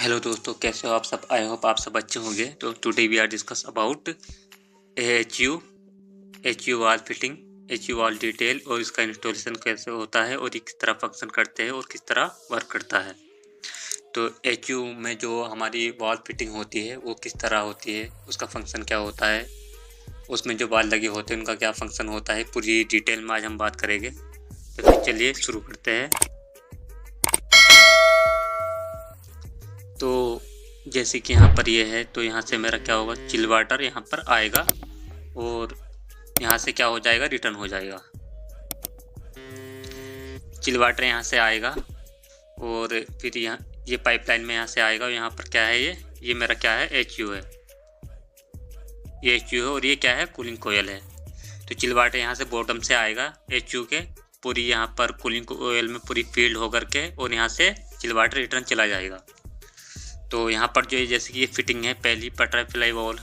Hello दोस्तों, कैसे हो आप सब। आई होप आप सब अच्छे होंगे। तो today we are discuss about H U wall fitting, H U wall detail और इसका इंस्टॉलेशन कैसे होता है और ये किस तरह फंक्शन करते हैं और किस तरह वर्क करता है। तो एच यू में जो हमारी वॉल फिटिंग होती है वो किस तरह होती है, उसका फंक्शन क्या होता है, उसमें जो वाल लगे होते हैं उनका क्या फंक्शन होता है, पूरी डिटेल में आज हम बात करेंगे। तो फिर चलिए शुरू करते हैं। तो जैसे कि यहाँ पर ये है, तो यहाँ से मेरा क्या होगा, चिल वाटर यहाँ पर आएगा और यहाँ से क्या हो जाएगा, रिटर्न हो जाएगा। चिल वाटर यहाँ से आएगा और फिर यहाँ ये पाइपलाइन में यहाँ से आएगा। यहाँ पर क्या है, ये मेरा क्या है, एच यू है। ये एच यू है और ये क्या है, कूलिंग कोयल है। तो चिल वाटर यहाँ से बॉटम से आएगा एच यू के, पूरी यहाँ पर कूलिंग कोयल में पूरी फील्ड होकर के, और यहाँ से चिल वाटर रिटर्न चला जाएगा। तो यहाँ पर जो जैसे कि ये फिटिंग है, पहली बटरफ्लाई वॉल,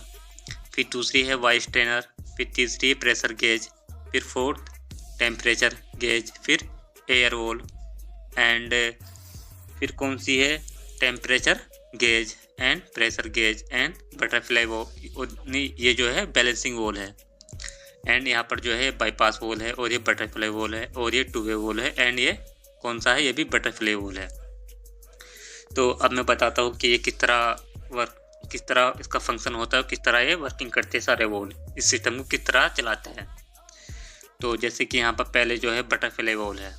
फिर दूसरी है वाइस ट्रेनर, फिर तीसरी है प्रेशर गेज, फिर फोर्थ टेम्परेचर गेज, फिर एयर वॉल, एंड फिर कौन सी है, temperature gauge and pressure gauge and butterfly wall. ये जो है बैलेंसिंग वॉल है, एंड यहाँ पर जो है बाईपास वॉल है, और ये बटरफ्लाई वॉल है, और ये टू वे वॉल है, एंड ये कौन सा है, ये भी बटरफ्लाई वॉल है। तो अब मैं बताता हूँ कि ये किस तरह इसका फंक्शन होता है, किस तरह ये वर्किंग करते हैं सारे वॉल, इस सिस्टम को किस तरह चलाते हैं। तो जैसे कि यहाँ पर पहले जो है बटरफ्लाई वॉल है,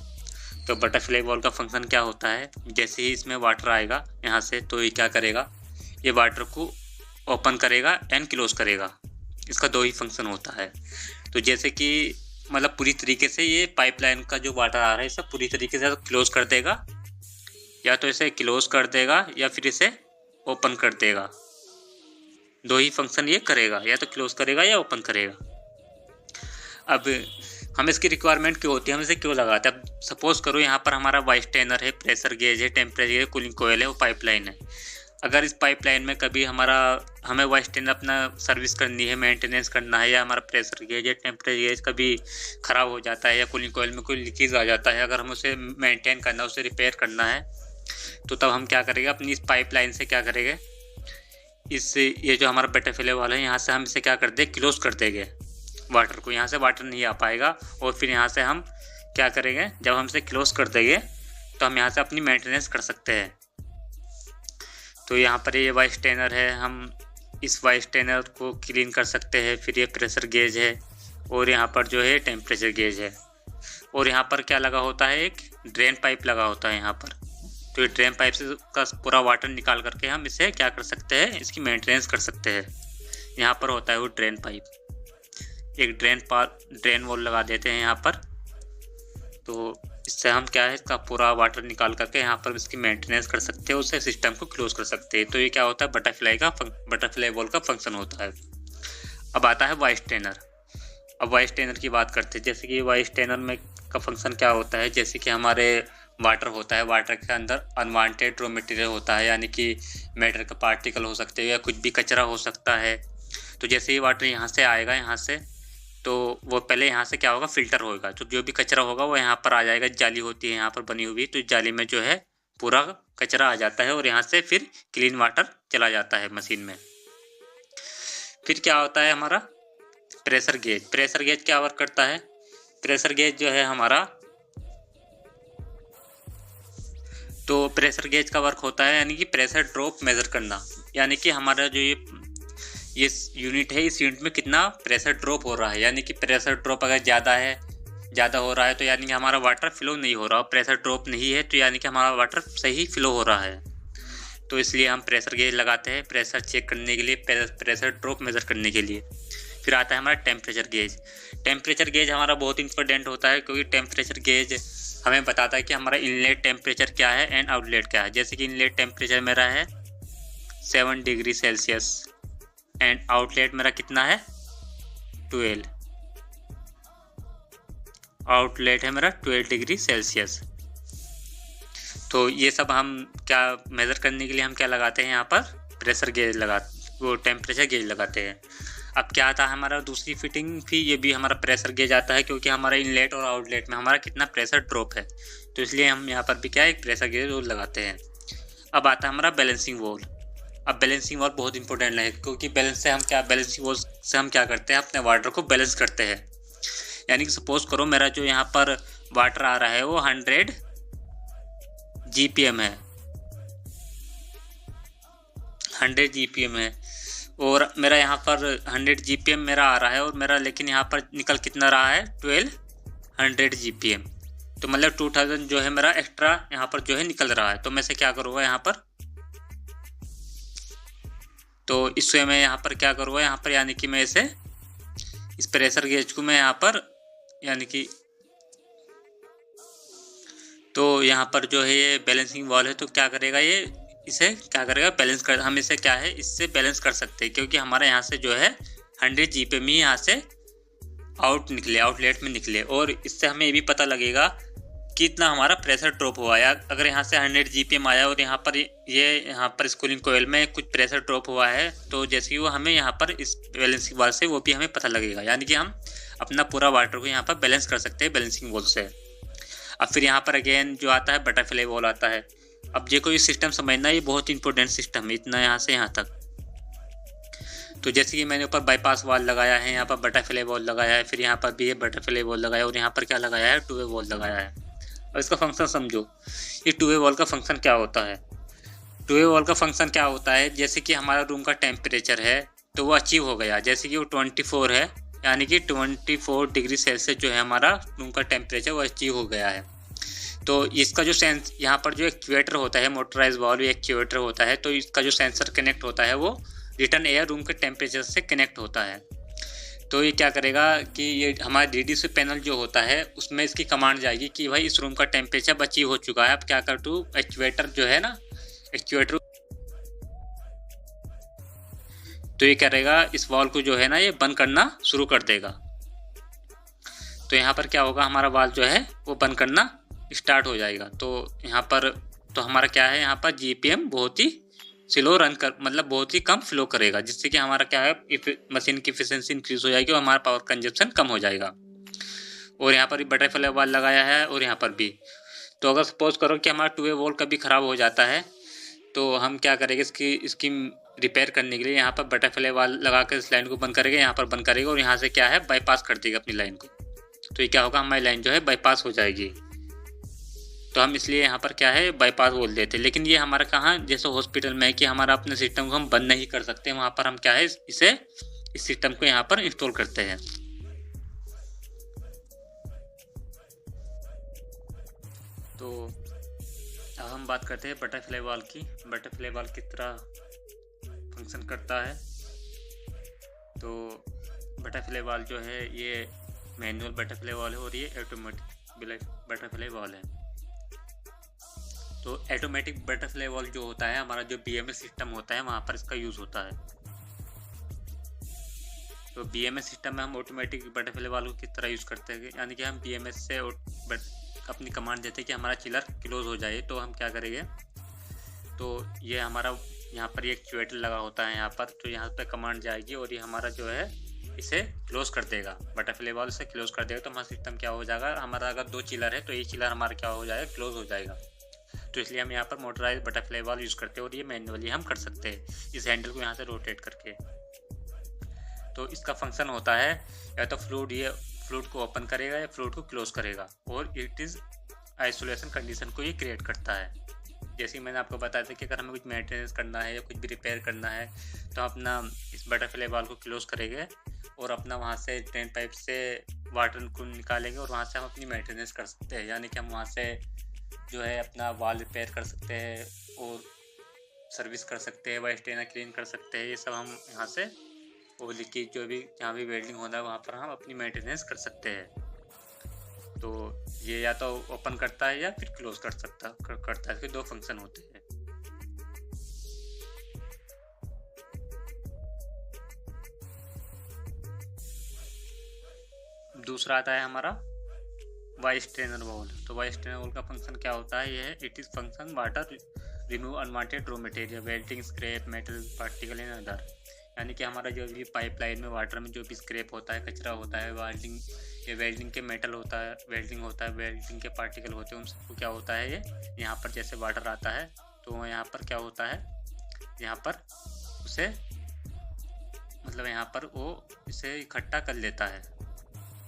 तो बटरफ्लाई वॉल का फंक्शन क्या होता है, जैसे ही इसमें वाटर आएगा यहाँ से, तो ये क्या करेगा, ये वाटर को ओपन करेगा एंड क्लोज करेगा। इसका दो ही फंक्शन होता है। तो जैसे कि मतलब पूरी तरीके से ये पाइपलाइन का जो वाटर आ रहा है इसे पूरी तरीके से क्लोज कर देगा, या तो इसे क्लोज कर देगा या फिर इसे ओपन कर देगा। दो ही फंक्शन ये करेगा, या तो क्लोज करेगा या ओपन करेगा। अब हम इसकी रिक्वायरमेंट क्यों होती है, हम इसे क्यों लगाते हैं। अब सपोज करो यहाँ पर हमारा वाइस ट्रेनर है, प्रेशर गेज है, टेम्परेचर है, कूलिंग कोयल है, वो पाइपलाइन है। अगर इस पाइपलाइन में कभी हमें वाइस ट्रेनर अपना सर्विस करनी है, मेंटेनेंस करना है, या हमारा प्रेशर गेज या टेम्परेचर गेज कभी ख़राब हो जाता है, या कूलिंग कोयल में कोई लीकेज आ जाता है, अगर हम उसे मेंटेन करना है, उसे रिपेयर करना है, तो तब हम क्या करेंगे, अपनी इस पाइपलाइन से क्या करेंगे, ये जो हमारा बटरफ्लाई वाला है यहाँ से हम इसे क्या कर दें, क्लोज कर देंगे वाटर को। यहाँ से वाटर नहीं आ पाएगा, और फिर यहाँ से हम क्या करेंगे, जब हम इसे क्लोज कर देंगे तो हम यहाँ से अपनी मेंटेनेंस कर सकते हैं। तो यहाँ पर ये वाइस ट्रेनर है, हम इस वाइस ट्रेनर को क्लीन कर सकते हैं। फिर ये प्रेशर गेज है, और यहाँ पर जो है टेम्परेचर गेज है, और यहाँ पर क्या लगा होता है, एक ड्रेन पाइप लगा होता है यहाँ पर। तो ये ड्रेन पाइप से का पूरा वाटर निकाल करके हम इसे क्या कर सकते हैं, इसकी मेंटेनेंस कर सकते हैं। यहाँ पर होता है वो ड्रेन पाइप, एक ड्रेन वॉल लगा देते हैं यहाँ पर। तो इससे हम क्या है, इसका पूरा वाटर निकाल करके यहाँ पर इसकी मेंटेनेंस कर सकते हैं, उससे सिस्टम को क्लोज कर सकते हैं। तो ये क्या होता है, बटरफ्लाई वॉल का फंक्शन होता है। अब आता है वाइस ट्रेनर। अब वाइस ट्रेनर की बात करते हैं। जैसे कि वाइस ट्रेनर में का फंक्शन क्या होता है, जैसे कि हमारे वाटर होता है, वाटर के अंदर अनवांटेड रॉ मटेरियल होता है, यानी कि मैटर का पार्टिकल हो सकते हैं या कुछ भी कचरा हो सकता है। तो जैसे ही वाटर यहाँ से आएगा, यहाँ से, तो वो पहले यहाँ से क्या होगा, फिल्टर होगा। तो जो भी कचरा होगा वो यहाँ पर आ जाएगा, जाली होती है यहाँ पर बनी हुई, तो जाली में जो है पूरा कचरा आ जाता है, और यहाँ से फिर क्लीन वाटर चला जाता है मशीन में। फिर क्या होता है हमारा प्रेशर गेज। प्रेशर गेज क्या वर्क करता है, प्रेशर गेज जो है हमारा, तो प्रेशर गेज का वर्क होता है यानी कि प्रेशर ड्रॉप मेज़र करना, यानी कि हमारा जो ये यूनिट है, इस यूनिट में कितना प्रेशर ड्रॉप हो रहा है। यानी कि प्रेशर ड्रॉप अगर ज़्यादा हो रहा है तो यानी कि हमारा वाटर फ्लो नहीं हो रहा, और प्रेशर ड्रॉप नहीं है तो यानी कि हमारा वाटर सही फ्लो हो रहा है। तो इसलिए हम प्रेशर गेज लगाते हैं, प्रेशर चेक करने के लिए, प्रेशर ड्रॉप मेज़र करने के लिए। फिर आता है हमारा टेम्परेचर गेज। टेम्परेचर गेज हमारा बहुत इंपॉर्टेंट होता है, क्योंकि टेम्परेचर गेज हमें बताता है कि हमारा इनलेट टेम्परेचर क्या है एंड आउटलेट क्या है। जैसे कि इनलेट टेम्परेचर मेरा है 7 डिग्री सेल्सियस एंड आउटलेट मेरा कितना है 12, आउटलेट है मेरा 12 डिग्री सेल्सियस। तो ये सब हम क्या मेज़र करने के लिए हम क्या लगाते हैं, यहाँ पर प्रेशर गेज वो टेम्परेचर गेज लगाते हैं। अब क्या आता है हमारा दूसरी फिटिंग, फिर ये भी हमारा प्रेशर गेज आता है, क्योंकि हमारा इनलेट और आउटलेट में हमारा कितना प्रेशर ड्रॉप है, तो इसलिए हम यहाँ पर भी क्या एक प्रेशर गेज लगाते हैं। अब आता है हमारा बैलेंसिंग वॉल। अब बैलेंसिंग वॉल बहुत इंपॉर्टेंट है, क्योंकि बैलेंसिंग वॉल से हम क्या करते हैं, अपने वाटर को बैलेंस करते हैं। यानी कि सपोज करो मेरा जो यहाँ पर वाटर आ रहा है वो 100 GPM है, 100 GPM है, और मेरा यहाँ पर 100 GPM मेरा आ रहा है, और मेरा लेकिन यहाँ पर निकल कितना रहा है 1200 GPM। तो मतलब 2000 जो है मेरा एक्स्ट्रा यहाँ पर जो है निकल रहा है। तो मैं से क्या करूँगा यहाँ पर, तो इससे मैं यहाँ पर क्या करूँगा यहाँ पर, यानी कि मैं इसे इस प्रेशर गेज को मैं यहाँ पर यानी कि, तो यहाँ पर जो है ये बैलेंसिंग वॉल है, तो क्या करेगा ये, इसे क्या करेगा बैलेंस कर, हम इसे क्या है इससे बैलेंस कर सकते हैं, क्योंकि हमारे यहाँ से जो है 100 GPM ही यहाँ से आउटलेट में निकले, और इससे हमें ये भी पता लगेगा कि इतना हमारा प्रेशर ड्रॉप हुआ है। अगर यहाँ से 100 GPM आया और यहाँ पर इस कूलिंग कोयल में कुछ प्रेशर ड्रॉप हुआ है, तो जैसे कि वो हमें यहाँ पर इस बैलेंसिंग वॉल से वो भी हमें पता लगेगा। यानी कि हम अपना पूरा वाटर को यहाँ पर बैलेंस कर सकते हैं बैलेंसिंग वॉल से। अब फिर यहाँ पर अगेन जो आता है बटरफ्लाई वॉल आता है। अब देखो ये सिस्टम समझना, ये बहुत इंपॉर्टेंट सिस्टम है, इतना यहाँ से यहाँ तक। तो जैसे कि मैंने ऊपर बाईपास वॉल लगाया है, यहाँ पर बटरफ्लाई वॉल लगाया है, फिर यहाँ पर भी बटरफ्लाई वॉल लगाया है, और यहाँ पर क्या लगाया है, टू वे वॉल लगाया है। और इसका फंक्शन समझो, ये टू वे वॉल का फंक्शन क्या होता है। टू वे वॉल का फंक्शन क्या होता है, जैसे कि हमारा रूम का टेम्परेचर है तो वो अचीव हो गया, जैसे कि वो 24 है, यानी कि 24 डिग्री सेल्सियस जो है हमारा रूम का टेम्परेचर वो अचीव हो गया है। तो इसका जो सेंस यहाँ पर जो एक्चुएटर होता है, मोटराइज वॉल्व एक्चुएटर होता है, तो इसका जो सेंसर कनेक्ट होता है वो रिटर्न एयर रूम के टेम्परेचर से कनेक्ट होता है। तो ये क्या करेगा कि ये हमारा DDC पैनल जो होता है उसमें इसकी कमांड जाएगी कि भाई इस रूम का टेम्परेचर अचीव हो चुका है, अब क्या कर तू एक्चुएटर जो है ना, एक्चुएटर तो ये करेगा इस वॉल को जो है ना ये बंद करना शुरू कर देगा। तो यहाँ पर क्या होगा, हमारा वॉल जो है वो बंद करना स्टार्ट हो जाएगा। तो यहाँ पर तो हमारा क्या है, यहाँ पर GPM बहुत ही स्लो रन कर, मतलब बहुत ही कम फ्लो करेगा, जिससे कि हमारा क्या है मशीन की एफिशिएंसी इंक्रीज हो जाएगी और हमारा पावर कंजप्शन कम हो जाएगा। और यहाँ पर भी बटरफ्लाई वॉल लगाया है, और यहाँ पर भी। तो अगर सपोज करो कि हमारा टू वे वॉल कभी ख़राब हो जाता है, तो हम क्या करेंगे, इसकी रिपेयर करने के लिए यहाँ पर बटरफ्लाई वॉल लगा कर इस लाइन को बंद करेंगे, यहाँ पर बंद करेगा, और यहाँ से क्या है बाईपास कर देगा अपनी लाइन को। तो ये क्या होगा, हमारी लाइन जो है बाईपास हो जाएगी। तो हम इसलिए यहाँ पर क्या है बाईपास बोल देते हैं। लेकिन ये हमारा कहाँ, जैसे हॉस्पिटल में है कि हमारा अपने सिस्टम को हम बंद नहीं कर सकते, वहाँ पर हम क्या है इस सिस्टम को यहाँ पर इंस्टॉल करते हैं। तो अब हम बात करते हैं बटरफ्लाई वॉल की। बटरफ्लाई वॉल किस तरह फंक्शन करता है। तो बटरफ्लाई वॉल जो है ये मैनुअल बटरफ्लाई वॉल है, और ये ऑटोमेटिक बटरफ्लाई वॉल है। तो ऑटोमेटिक बटरफ्लाई वॉल जो होता है, हमारा जो BMS सिस्टम होता है वहाँ पर इसका यूज़ होता है। तो BMS सिस्टम में हम ऑटोमेटिक बटरफ्लाई वॉल को किस तरह यूज़ करते हैं, यानी कि हम BMS से अपनी कमांड देते हैं कि हमारा चिलर क्लोज हो जाए। तो हम क्या करेंगे, तो ये हमारा यहाँ पर एक एक्चुएटर लगा होता है यहाँ पर, तो यहाँ पर कमांड जाएगी और ये हमारा जो है इसे क्लोज कर देगा, बटरफ्लाई वॉल से क्लोज कर देगा। तो हमारा सिस्टम क्या हो जाएगा, हमारा अगर 2 चिलर है तो ये चिलर हमारा क्या हो जाएगा, क्लोज हो जाएगा। तो इसलिए हम यहाँ पर मोटराइज बटरफ्लाई वॉल यूज़ करते हैं, और ये मैन्युअली हम कर सकते हैं इस हैंडल को यहाँ से रोटेट करके। तो इसका फंक्शन होता है या तो फ्लूइड को ओपन करेगा या फ्लूइड को क्लोज करेगा, और इट इज़ आइसोलेशन कंडीशन को ये क्रिएट करता है। जैसे मैंने आपको बताया था कि अगर हमें कुछ मेंटेनेंस करना है या कुछ भी रिपेयर करना है, तो अपना इस बटरफ्लाई वॉल को क्लोज करेंगे और अपना वहाँ से ड्रेन पाइप से वाटर को निकालेंगे, और वहाँ से हम अपनी मेंटेनेंस कर सकते हैं। यानी कि हम वहाँ से जो है अपना वॉल रिपेयर कर सकते हैं और सर्विस कर सकते हैं, वाइस ट्रेनर क्लीन कर सकते हैं। ये सब हम यहाँ से वो लीकेज जो भी जहाँ भी वेल्डिंग होना है वहाँ पर हम अपनी मेंटेनेंस कर सकते हैं। तो ये या तो ओपन करता है या फिर क्लोज करता है। इसके 2 फंक्शन होते हैं। दूसरा आता है हमारा वाइस ट्रेनर वॉल। तो वाइस ट्रेनर वॉल का फंक्शन क्या होता है, ये है it is function water remove unwanted raw material welding scrap metal particle in other. यानी कि हमारा जो भी पाइपलाइन में वाटर में जो भी स्क्रैप होता है, कचरा होता है, वेल्डिंग के मेटल होता है, वेल्डिंग के पार्टिकल होते हैं, उन सबको क्या होता है ये यहाँ पर जैसे वाटर आता है तो यहाँ पर क्या होता है, यहाँ पर उसे मतलब यहाँ पर वो इसे इकट्ठा कर लेता है,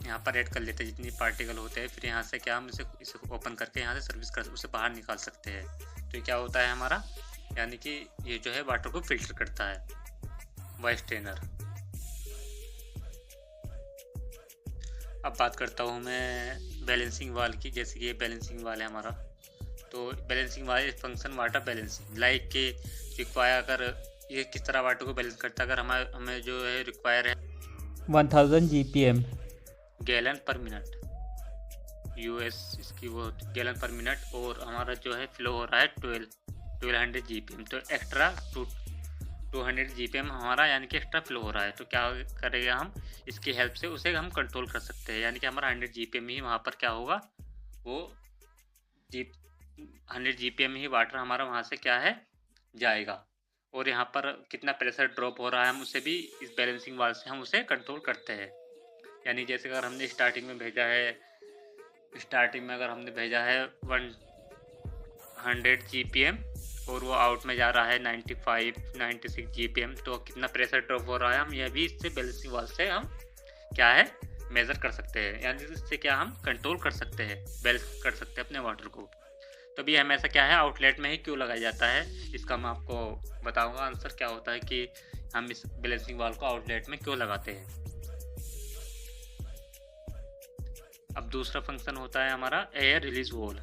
यहाँ पर ऐड कर लेते हैं जितनी पार्टिकल होते हैं। फिर यहाँ से क्या हम इसे ओपन करके यहाँ से सर्विस कर उसे बाहर निकाल सकते हैं। तो ये क्या होता है हमारा, यानी कि ये जो है वाटर को फिल्टर करता है, वाइस स्ट्रेनर। अब बात करता हूँ मैं बैलेंसिंग वाल की। जैसे कि ये बैलेंसिंग वाल है हमारा, तो बैलेंसिंग वाल फंक्शन वाटर बैलेंसिंग लाइक के रिक्वायर, अगर ये किस तरह वाटर को बैलेंस करता है, अगर हमें जो है रिक्वायर है 1000 GPM गैलन पर मिनट, यूएस इसकी वो गैलन पर मिनट, और हमारा जो है फ्लो हो रहा है 1200 GPM, तो एक्स्ट्रा 200 GPM हमारा यानी कि एक्स्ट्रा फ्लो हो रहा है। तो क्या करेगा, हम इसकी हेल्प से उसे हम कंट्रोल कर सकते हैं, यानी कि हमारा 100 GPM ही वहाँ पर क्या होगा, वो 100 GPM ही वाटर हमारा वहाँ से क्या है जाएगा। और यहाँ पर कितना प्रेशर ड्रॉप हो रहा है, हम उसे भी इस बैलेंसिंग वाल से हम उसे कंट्रोल करते हैं। यानी जैसे अगर हमने स्टार्टिंग में भेजा है 100 GPM और वो आउट में जा रहा है 96 GPM, तो कितना प्रेशर ड्रॉप हो रहा है, हम यह भी इससे बैलेंसिंग वाल से हम क्या है मेज़र कर सकते हैं, यानी इससे क्या हम कंट्रोल कर सकते हैं, बैलेंस कर सकते हैं अपने वाटर को। तो भी हमेशा क्या है आउटलेट में ही क्यों लगाया जाता है, इसका मैं आपको बताऊंगा आंसर क्या होता है कि हम इस बैलेंसिंग वाल को आउटलेट में क्यों लगाते हैं। अब दूसरा फंक्शन होता है हमारा एयर रिलीज वॉल,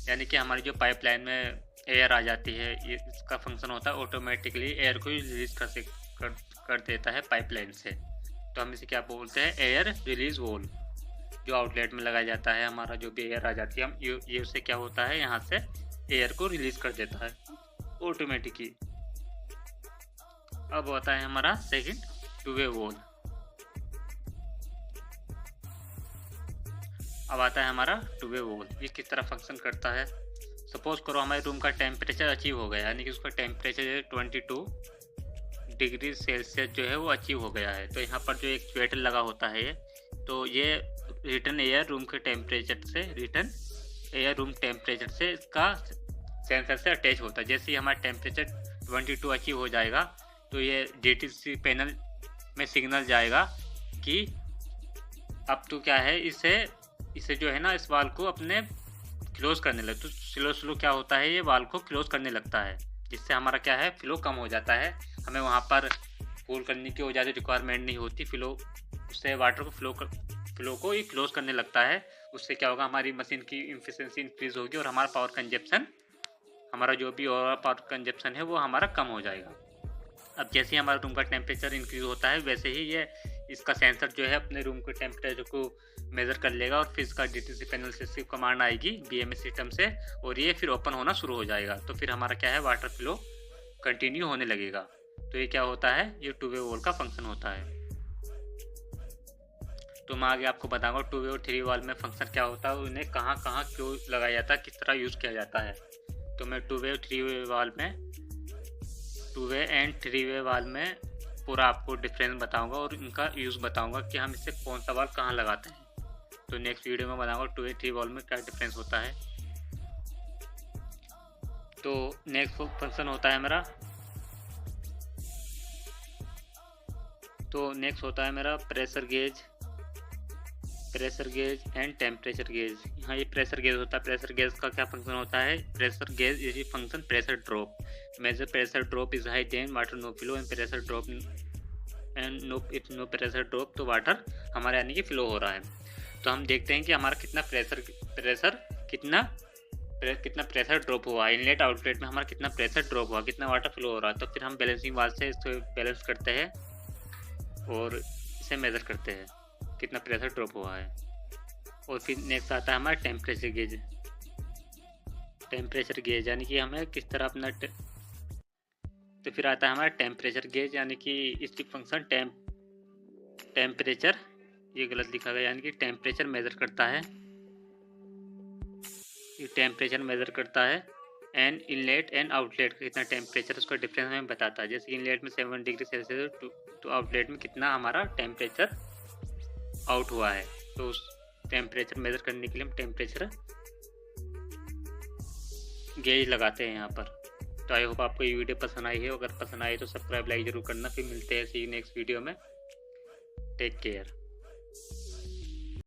यानी कि हमारी जो पाइपलाइन में एयर आ जाती है, ये इसका फंक्शन होता है ऑटोमेटिकली एयर को रिलीज कर देता है पाइपलाइन से। तो हम इसे क्या बोलते हैं, एयर रिलीज वॉल, जो आउटलेट में लगाया जाता है। हमारा जो भी एयर आ जाती है, हम ये उससे क्या होता है यहाँ से एयर को रिलीज कर देता है ऑटोमेटिकली। अब होता है हमारा सेकंड टू वे वॉल। अब आता है हमारा टू वे वॉल, ये किस तरह फंक्शन करता है। सपोज करो हमारे रूम का टेम्परेचर अचीव हो गया, यानी कि उसका टेम्परेचर 22 डिग्री सेल्सियस जो है वो अचीव हो गया है। तो यहाँ पर जो एक स्वेटर लगा होता है, तो ये रिटर्न एयर रूम टेम्परेचर से इसका सेंसर से अटैच होता है। जैसे ही हमारा टेम्परेचर 22 अचीव हो जाएगा, तो ये DTC पैनल में सिग्नल जाएगा कि अब तो क्या है, इसे जो है ना इस वाल को अपने क्लोज करने लगे। तो स्लो क्या होता है, ये वाल को क्लोज करने लगता है, जिससे हमारा क्या है फ्लो कम हो जाता है। हमें वहाँ पर कूल करने की ज़्यादा रिक्वायरमेंट नहीं होती, फ्लो उससे वाटर को फ्लो को ही क्लोज करने लगता है। उससे क्या होगा, हमारी मशीन की एफिशिएंसी इंक्रीज होगी और हमारा पावर कंजप्शन, हमारा जो भी और पावर कंजप्शन है वो हमारा कम हो जाएगा। अब जैसे ही हमारा रूम का टेम्परेचर इंक्रीज होता है, वैसे ही ये इसका सेंसर जो है अपने रूम के टेम्परेचर को मेज़र कर लेगा, और फिर इसका DTC पैनल से सिर्फ कमांड आएगी BMS सिस्टम से, और ये फिर ओपन होना शुरू हो जाएगा। तो फिर हमारा क्या है वाटर फ्लो कंटिन्यू होने लगेगा। तो ये क्या होता है, ये टू वे वॉल का फंक्शन होता है। तो मैं आगे आपको बताऊंगा टू वे और थ्री वाल में फंक्शन क्या होता है, उन्हें कहाँ क्यों लगाया जाता है, किस तरह यूज़ किया जाता है। तो मैं टू वे और थ्री वे वाल में, two way and three way वाल में पूरा आपको डिफरेंस बताऊंगा और इनका यूज़ बताऊंगा कि हम इससे कौन सा वाल कहाँ लगाते हैं। तो नेक्स्ट वीडियो में बताऊंगा टू वे थ्री वाल में क्या डिफरेंस होता है। तो नेक्स्ट फंक्शन होता है मेरा, तो नेक्स्ट होता है मेरा pressure gauge and temperature gauge. यहाँ ये प्रेशर गेज होता है। प्रेशर गेज का क्या फंक्शन होता है, pressure gauge is function pressure drop, major pressure drop is high then water no flow and pressure drop and no pressure drop, तो water हमारा यानी कि फ्लो हो रहा है। तो हम देखते हैं कि हमारा कितना प्रेशर ड्रॉप हुआ, इनलेट आउटलेट में हमारा कितना प्रेशर ड्रॉप हुआ, कितना वाटर फ्लो हो रहा है। तो फिर हम बैलेंसिंग वाल से इसको बैलेंस करते हैं और इसे मेज़र करते हैं कितना प्रेशर ड्रॉप हुआ है। और फिर नेक्स्ट आता है हमारा टेम्परेचर गेज यानी कि हमें किस तरह अपना तो फिर आता है हमारा टेम्परेचर गेज, यानी कि इसकी फंक्शन टेम्परेचर, ये गलत लिखा गया, यानी कि टेम्परेचर मेज़र करता है, ये टेम्परेचर मेज़र करता है एंड इनलेट एंड आउटलेट का कितना टेम्परेचर, उसका डिफरेंस हमें बताता है। जैसे कि इनलेट में 7 डिग्री सेल्सियस तो आउटलेट में कितना हमारा टेम्परेचर आउट हुआ है। तो उस टेम्परेचर मेज़र करने के लिए हम टेम्परेचर गेज लगाते हैं यहाँ पर। तो आई होप आपको ये वीडियो पसंद आई है, अगर पसंद आई तो सब्सक्राइब लाइक जरूर करना। फिर मिलते हैं सी नेक्स्ट वीडियो में। Take care.